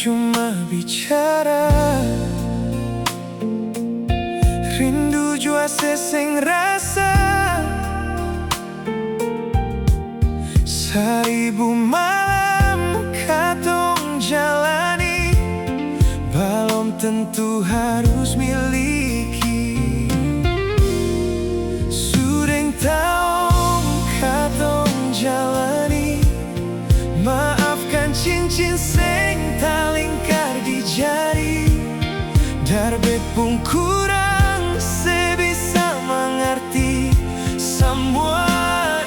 Percuma bicara, rindu jua seseng rasa. Seribu malam katong jalani, belum tentu harus miliki. Sudeng taong katong jalani, maafkan cincin seng talingkar di jari. Darbe pun kurang sebisa mengerti semua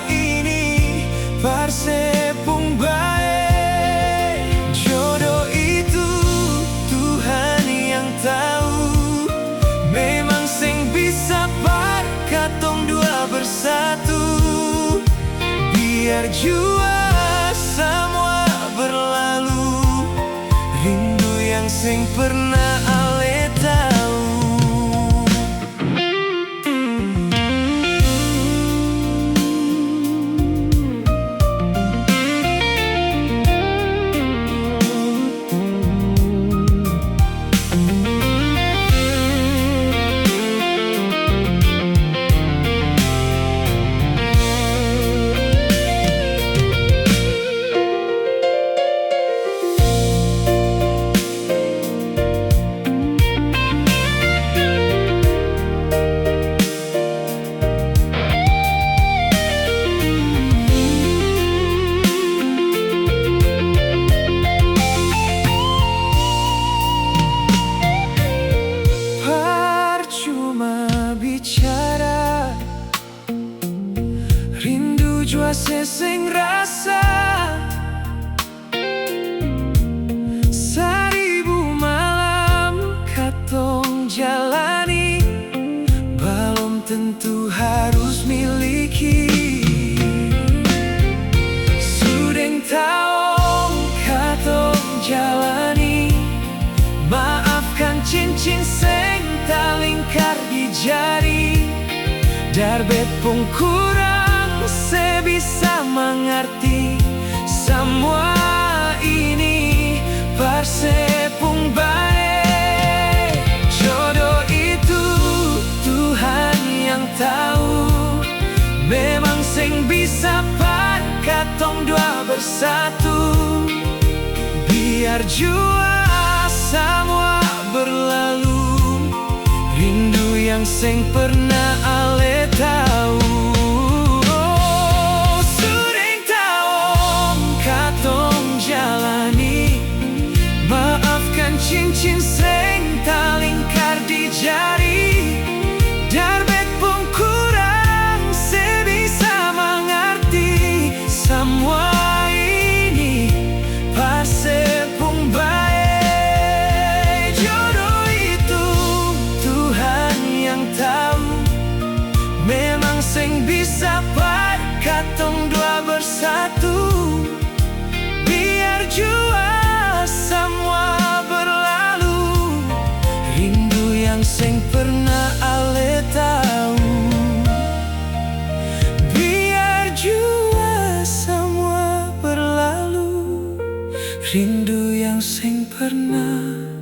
ini parsepung baik. Jodoh itu Tuhan yang tahu, memang seng bisa par katong dua bersatu. Biar jua semua berlalu, rindu yang seng pernah ale tahu. Bicara, rindu jua seseng rasa. Seribu malam katong jalani, belum tentu harus miliki. Sudeng taong katong jalani, maafkan cincin seng talingkar di jari. Darbe pun kurang sebisa mengerti semua ini parsepung baik. Jodoh itu Tuhan yang tahu, memang seng bisa par katong dua bersatu. Biar jua semua berlalu, rindu yang seng pernah ale tahu. Oh, sudeng taong katong jalani, maafkan cincin seng talingkar di jari. Darbe pun kurang sebisa mengerti semua ini parsepung baik. Jodoh itu Tuhan yang tahu, memang seng bisa par katong dua bersatu. Biar jua semua berlalu, rindu yang seng pernah ale tahu. Biar jua semua berlalu, rindu yang seng pernah